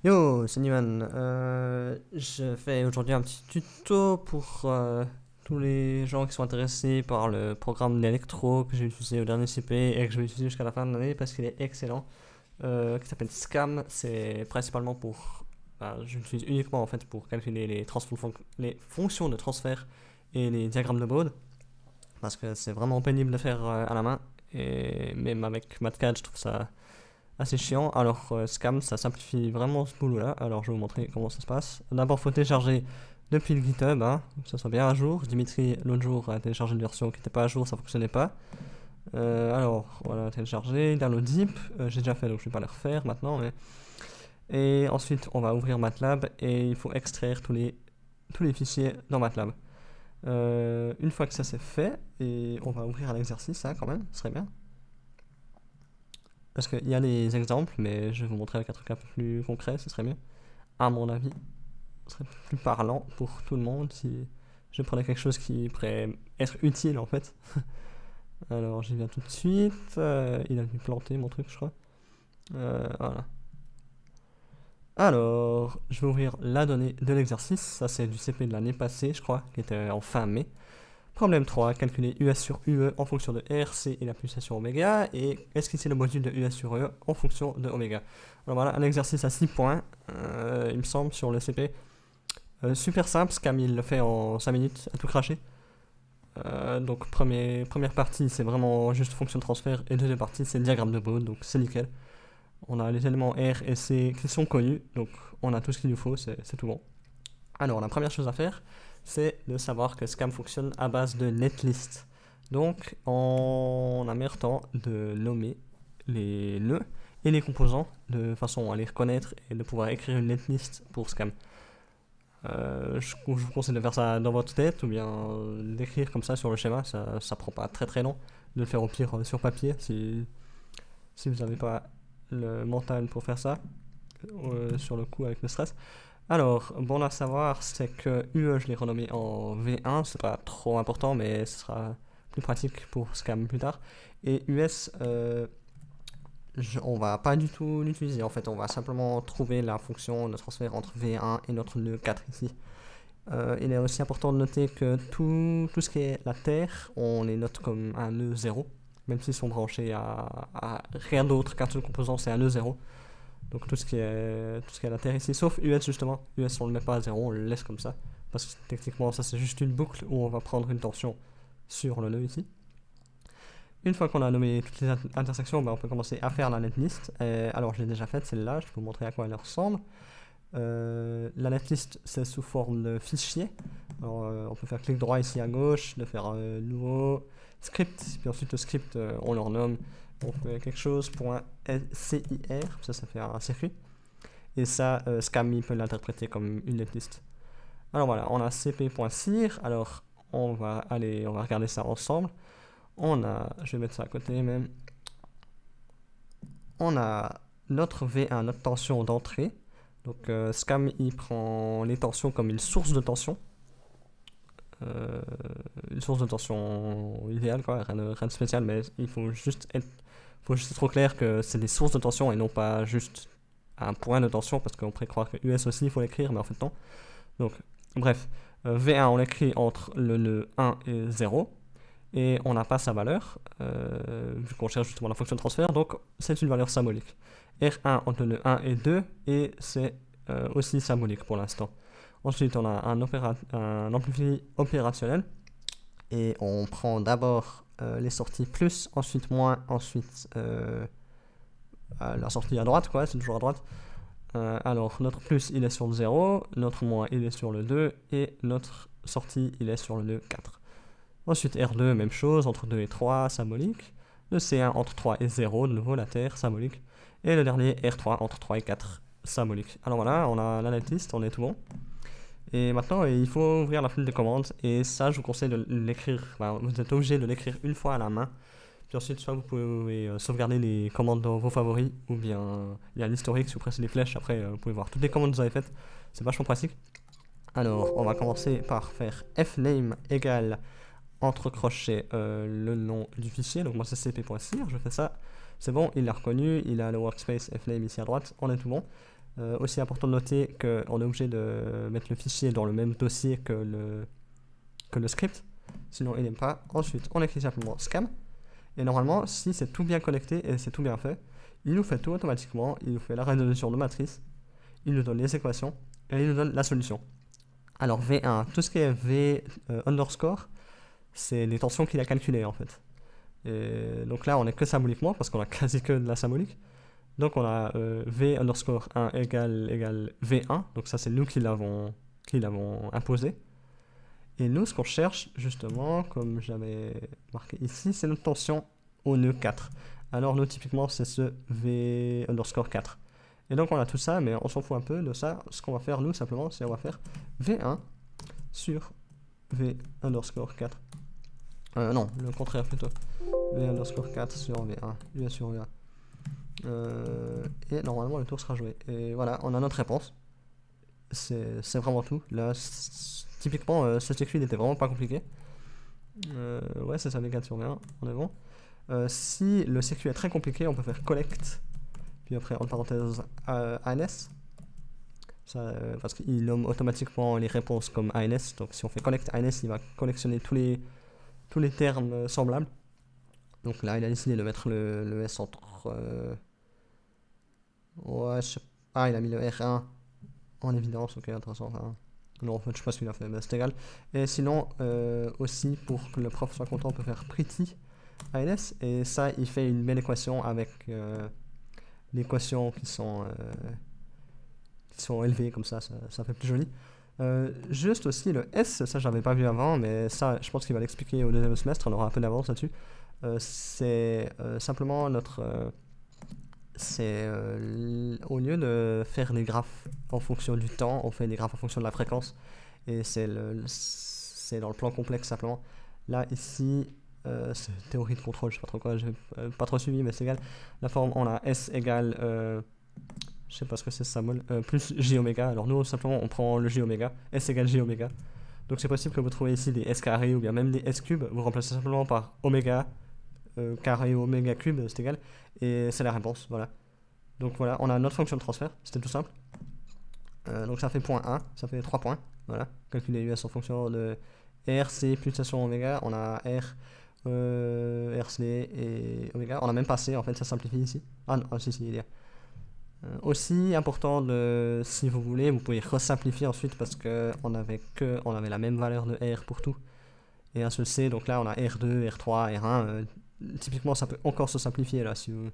Yo, c'est Niman. Je fais aujourd'hui un petit tuto pour tous les gens qui sont intéressés par le programme d'électro que j'ai utilisé au dernier CP et que je vais utiliser jusqu'à la fin de l'année parce qu'il est excellent. Qui s'appelle SCAM. C'est principalement pour. Je l'utilise uniquement en fait pour calculer les fonctions de transfert et les diagrammes de Bode parce que c'est vraiment pénible de faire à la main. Et même avec MATCAD, je trouve ça assez chiant. Alors, Scam, ça simplifie vraiment ce boulot-là. Alors, je vais vous montrer comment ça se passe. D'abord, il faut télécharger depuis le GitHub, hein, que ça soit bien à jour. Dimitri, l'autre jour, a téléchargé une version qui n'était pas à jour, ça fonctionnait pas. Alors, voilà, télécharger, download zip. J'ai déjà fait, donc je vais pas le refaire maintenant. Et ensuite, on va ouvrir MATLAB et il faut extraire tous les fichiers dans MATLAB. Une fois que ça c'est fait, et on va ouvrir un exercice, hein, quand même, ce serait bien. Parce qu'il y a des exemples, mais je vais vous montrer avec un truc un peu plus concret, ce serait mieux. À mon avis, ce serait plus parlant pour tout le monde si je prenais quelque chose qui pourrait être utile en fait. Alors j'y viens tout de suite. Il a dû planter mon truc, je crois. Voilà. Alors, je vais ouvrir la donnée de l'exercice. Ça, c'est du CP de l'année passée, je crois, qui était en fin mai. Problème 3, calculer US sur UE en fonction de R, C et la pulsation oméga, et esquisser le module de US sur UE en fonction de oméga. Alors voilà, un exercice à 6 points, il me semble, sur le CP. Super simple, Scam il le fait en 5 minutes, à tout cracher. Donc première partie, c'est vraiment juste fonction de transfert, et deuxième partie, c'est le diagramme de Bode, donc c'est nickel. On a les éléments R et C qui sont connus, donc on a tout ce qu'il nous faut, c'est tout bon. Alors, la première chose à faire, c'est de savoir que Scam fonctionne à base de netlist. Donc, on a meilleur temps de nommer les nœuds et les composants de façon à les reconnaître et de pouvoir écrire une netlist pour Scam. Je vous conseille de faire ça dans votre tête ou bien d'écrire comme ça sur le schéma, ça prend pas très très long. De le faire au pire sur papier si vous n'avez pas le mental pour faire ça, sur le coup avec le stress. Alors, bon à savoir, c'est que UE, je l'ai renommé en V1, c'est pas trop important, mais ce sera plus pratique pour Scam plus tard. Et US, on va pas du tout l'utiliser, en fait, on va simplement trouver la fonction de transfert entre V1 et notre nœud 4 ici. Il est aussi important de noter que tout ce qui est la Terre, on les note comme un nœud 0, même s'ils sont branchés à rien d'autre qu'un seul composant, c'est un nœud 0. Donc tout ce qui est à la Terre ici, sauf US justement. US on le met pas à 0, on le laisse comme ça. Parce que techniquement ça c'est juste une boucle où on va prendre une tension sur le nœud ici. Une fois qu'on a nommé toutes les intersections, on peut commencer à faire la netlist. Alors je l'ai déjà faite celle-là, je vais vous montrer à quoi elle ressemble. La netlist c'est sous forme de fichier. Alors on peut faire clic droit ici à gauche, de faire nouveau script, puis ensuite le script on le renomme. On fait quelque chose .cir, ça fait un circuit. Et ça, Scammy peut l'interpréter comme une netlist. Alors voilà, on a cp.cir. Alors on va regarder ça ensemble. Je vais mettre ça à côté même. On a notre V1, notre tension d'entrée. Donc Scam il prend les tensions comme une source de tension. Une source de tension idéale, quoi, rien de spécial, mais il faut juste être au clair que c'est des sources de tension et non pas juste un point de tension, parce qu'on pourrait croire que US aussi il faut l'écrire, mais en fait non. Donc, bref, V1 on l'écrit entre le nœud 1 et 0, et on n'a pas sa valeur, vu qu'on cherche justement la fonction de transfert, donc c'est une valeur symbolique. R1 entre le nœud 1 et 2, et c'est aussi symbolique pour l'instant. Ensuite, on a un amplifié opérationnel, et on prend d'abord les sorties plus, ensuite moins, ensuite la sortie à droite, quoi, c'est toujours à droite. Alors, notre plus, il est sur le 0, notre moins, il est sur le 2, et notre sortie, il est sur le 4. Ensuite, R2, même chose, entre 2 et 3, symbolique. Le C1 entre 3 et 0, de nouveau la Terre, symbolique. Et le dernier, R3 entre 3 et 4, symbolique. Alors voilà, on a la netlist, on est tout bon. Et maintenant, il faut ouvrir la file de commandes. Et ça, je vous conseille de l'écrire. Vous êtes obligé de l'écrire une fois à la main. Puis ensuite, soit vous pouvez sauvegarder les commandes dans vos favoris, ou bien il y a l'historique, si vous pressez les flèches, après vous pouvez voir toutes les commandes que vous avez faites. C'est vachement pratique. Alors, on va commencer par faire fname égale entre crochets le nom du fichier. Donc moi c'est cp.cir, je fais ça. C'est bon, il l'a reconnu, il a le workspace fname ici à droite, on est tout bon. Aussi important de noter qu'on est obligé de mettre le fichier dans le même dossier que le script, sinon il n'aime pas. Ensuite, on écrit simplement scam, et normalement, si c'est tout bien connecté et c'est tout bien fait, il nous fait tout automatiquement, il nous fait la résolution de matrice, il nous donne les équations, et il nous donne la solution. Alors V1, tout ce qui est V underscore, c'est les tensions qu'il a calculées en fait. Et donc là, on est que symboliquement, parce qu'on a quasi que de la symbolique. Donc on a V underscore 1 égale V1, donc ça c'est nous qui l'avons imposé. Et nous, ce qu'on cherche, justement, comme j'avais marqué ici, c'est notre tension au nœud 4. Alors nous, typiquement, c'est ce V underscore 4. Et donc on a tout ça, mais on s'en fout un peu de ça. Ce qu'on va faire, nous, simplement, c'est on va faire V1 sur V underscore 4. Non, le contraire plutôt. V underscore 4 sur V1, U sur V1. Et normalement, le tour sera joué. Et voilà, on a notre réponse. C'est vraiment tout. Là, typiquement, ce circuit n'était vraiment pas compliqué. Ouais, c'est ça, V4 sur V1, on est bon. Si le circuit est très compliqué, on peut faire collect, puis après, entre parenthèses, ANS. Ça, parce qu'il nomme automatiquement les réponses comme ANS. Donc si on fait collect ANS, il va collectionner tous les termes semblables. Donc là, il a décidé de mettre le S entre... ouais, il a mis le R1 en évidence, ok, intéressant. Enfin, non, en fait, je sais pas ce qu'il a fait, mais c'est égal. Et sinon, aussi, pour que le prof soit content, on peut faire pretty ANS. Et ça, il fait une belle équation avec les équations qui sont élevées, comme ça fait plus joli. Juste aussi, le S, ça, j'avais pas vu avant, mais ça, je pense qu'il va l'expliquer au deuxième semestre, on aura un peu d'avance là-dessus. C'est simplement notre... au lieu de faire des graphes en fonction du temps, on fait des graphes en fonction de la fréquence. Et c'est dans le plan complexe simplement. Là, ici, c'est théorie de contrôle, je sais pas trop quoi, j'ai pas trop suivi, mais c'est égal. La forme, on a S égale, je sais pas ce que c'est ça, plus J oméga. Alors nous, simplement, on prend le J oméga, S égale J oméga. Donc c'est possible que vous trouviez ici des S carrés ou bien même des S cubes. Vous remplacez simplement par oméga carré oméga cube, c'est égal. Et c'est la réponse, voilà. Donc voilà, on a notre fonction de transfert, c'était tout simple. Donc ça fait point 1, ça fait 3 points. Voilà, calculer US en fonction de RC plus station oméga. On a R, RC et oméga. On a même pas C, en fait, ça simplifie ici. Ah non, si, il y a. Aussi important, si vous voulez, vous pouvez resimplifier ensuite parce qu'on avait la même valeur de R pour tout. Et un seul C, donc là on a R2, R3, R1. Typiquement, ça peut encore se simplifier là si vous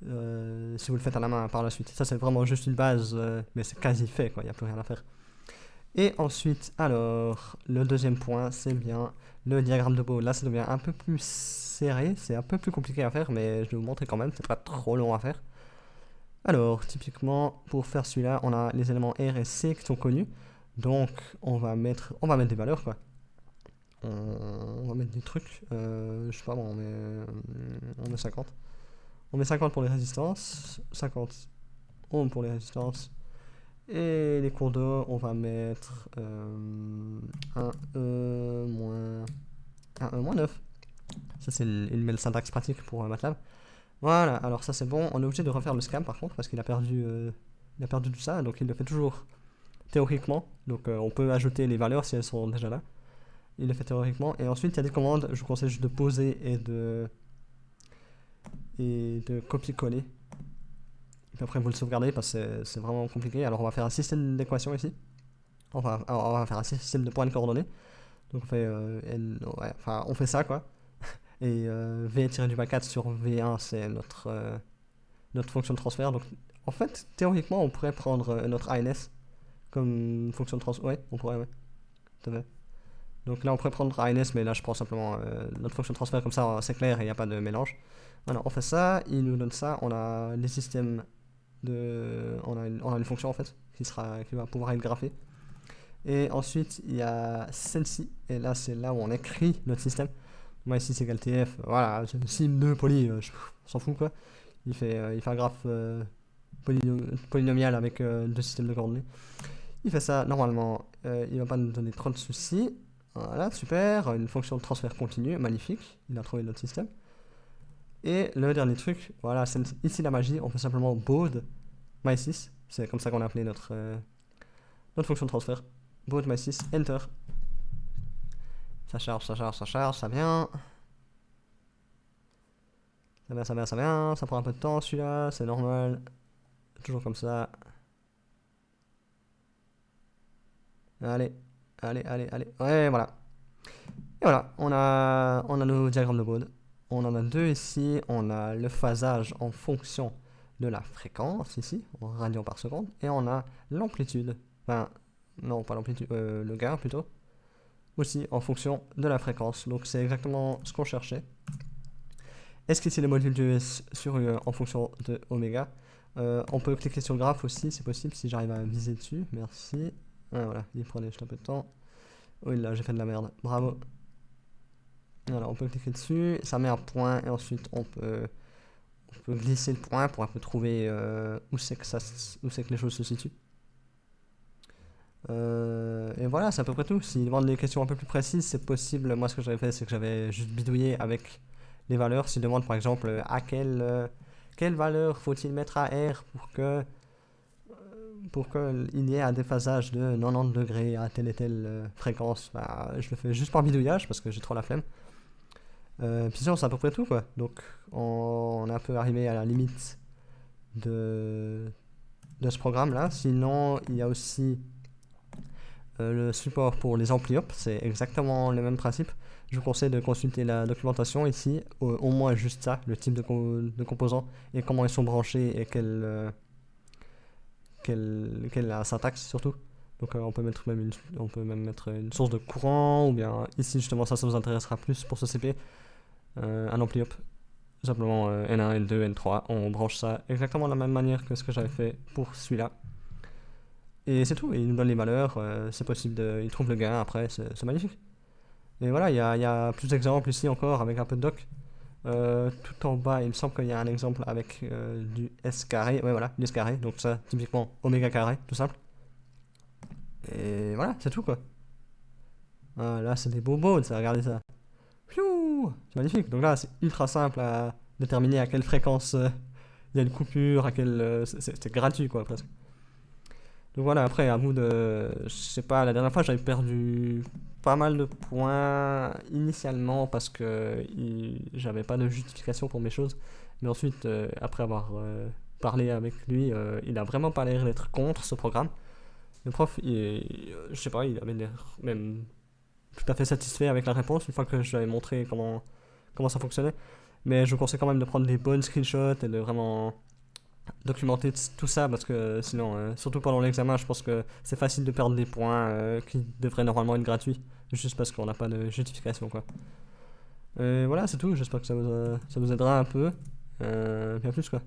le faites à la main par la suite. Ça, c'est vraiment juste une base, mais c'est quasi fait, quoi. Il n'y a plus rien à faire. Et ensuite, alors, le deuxième point, c'est bien le diagramme de Bode. Là, ça devient un peu plus serré. C'est un peu plus compliqué à faire, mais je vais vous montrer quand même. C'est pas trop long à faire. Alors, typiquement, pour faire celui-là, on a les éléments R et C qui sont connus. Donc, on va mettre des valeurs, quoi. On va mettre des trucs. Je sais pas, bon, on met 50. On met 50 pour les résistances, 50 ohms pour les résistances. Et les cours d'eau, on va mettre 1 E moins 9. Ça, c'est une belle syntaxe pratique pour MATLAB. Voilà, alors ça c'est bon. On est obligé de refaire le scam par contre, parce qu'il a perdu tout ça. Donc il le fait toujours théoriquement. Donc on peut ajouter les valeurs si elles sont déjà là. Il le fait théoriquement. Et ensuite, il y a des commandes. Je vous conseille juste de poser et de copier-coller. Et puis après, vous le sauvegardez parce que c'est vraiment compliqué. Alors, on va faire un système d'équations ici. On va faire un système de points de coordonnées. Donc, on fait ça, quoi. Et V-4 sur V1, c'est notre fonction de transfert. Donc, en fait, théoriquement, on pourrait prendre notre ANS comme fonction de transfert. Ouais, on pourrait, ouais. Tout à fait. Donc là, on pourrait prendre ANS, mais là, je prends simplement notre fonction de transfert, comme ça, c'est clair et il n'y a pas de mélange. Voilà, on fait ça, il nous donne ça, on a des systèmes on a une fonction, en fait, qui va pouvoir être graphée. Et ensuite, il y a celle-ci, et là, c'est là où on écrit notre système. Moi, ici, c'est égal TF, voilà, c'est sim2 poly, on s'en fout, quoi. Il fait un graphe polynomial avec deux systèmes de coordonnées. Il fait ça, normalement, il va pas nous donner trop de soucis. Voilà, super, une fonction de transfert continu, magnifique, il a trouvé notre système. Et le dernier truc, voilà, c'est ici la magie, on fait simplement Bode my6, c'est comme ça qu'on a appelé notre fonction de transfert. Boot my6, enter. Ça charge, ça charge, ça charge, ça vient. Ça vient, ça vient, ça vient. Ça prend un peu de temps celui-là, c'est normal. Toujours comme ça. Allez, allez, allez, allez. Ouais, voilà. Et voilà, on a nos diagrammes de Bode. On en a deux ici. On a le phasage en fonction de la fréquence ici, en radians par seconde. Et on a l'amplitude. Enfin, non, pas l'amplitude, le gain plutôt. Aussi en fonction de la fréquence. Donc c'est exactement ce qu'on cherchait. Est-ce qu'ici le module de US sur en fonction de oméga. On peut cliquer sur le graphe aussi, c'est possible si j'arrive à viser dessus. Merci. Ah, voilà, il prenait juste un peu de temps. Oui, là j'ai fait de la merde. Bravo. Voilà, on peut cliquer dessus, ça met un point et ensuite on peut glisser le point pour un peu trouver où c'est que les choses se situent. Et voilà, c'est à peu près tout. S'il demande des questions un peu plus précises, c'est possible. Moi, ce que j'avais fait, c'est que j'avais juste bidouillé avec les valeurs. S'il demande par exemple à quelle valeur faut-il mettre à R pour qu'il y ait un déphasage de 90 degrés à telle et telle fréquence, bah, je le fais juste par bidouillage parce que j'ai trop la flemme. Puis sinon, c'est à peu près tout, quoi. Donc, on est un peu arrivé à la limite de ce programme-là. Sinon, il y a aussi le support pour les ampli-op. C'est exactement le même principe. Je vous conseille de consulter la documentation ici, au moins juste ça, le type de composants et comment ils sont branchés et quelle syntaxe surtout. Donc on peut même mettre une source de courant, ou bien ici justement ça vous intéressera plus pour ce CP, un ampli-op. Simplement N1, N2, N3, on branche ça exactement de la même manière que ce que j'avais fait pour celui-là. Et c'est tout, il nous donne les valeurs, c'est possible, il trouve le gain après, c'est magnifique. Et voilà, il y a plus d'exemples ici encore avec un peu de doc. Tout en bas, il me semble qu'il y a un exemple avec du S carré, ouais voilà, du S carré, donc ça, typiquement oméga carré, tout simple. Et voilà, c'est tout quoi. Ah, là, c'est des bobos, ça, regardez ça. Pfiou, c'est magnifique. Donc là, c'est ultra simple à déterminer à quelle fréquence il y a une coupure, à quelle. C'est gratuit quoi, presque. Donc voilà, après, à bout de. Je sais pas, la dernière fois, j'avais perdu pas mal de points initialement parce que j'avais pas de justification pour mes choses. Mais ensuite, après avoir parlé avec lui, il a vraiment pas l'air d'être contre ce programme. Le prof, je sais pas, il avait l'air même tout à fait satisfait avec la réponse une fois que je lui avais montré comment ça fonctionnait. Mais je vous conseille quand même de prendre des bonnes screenshots et de vraiment documenter tout ça parce que sinon, surtout pendant l'examen, je pense que c'est facile de perdre des points qui devraient normalement être gratuits juste parce qu'on n'a pas de justification quoi. Et voilà, c'est tout. J'espère que ça vous aidera un peu. Bien plus quoi.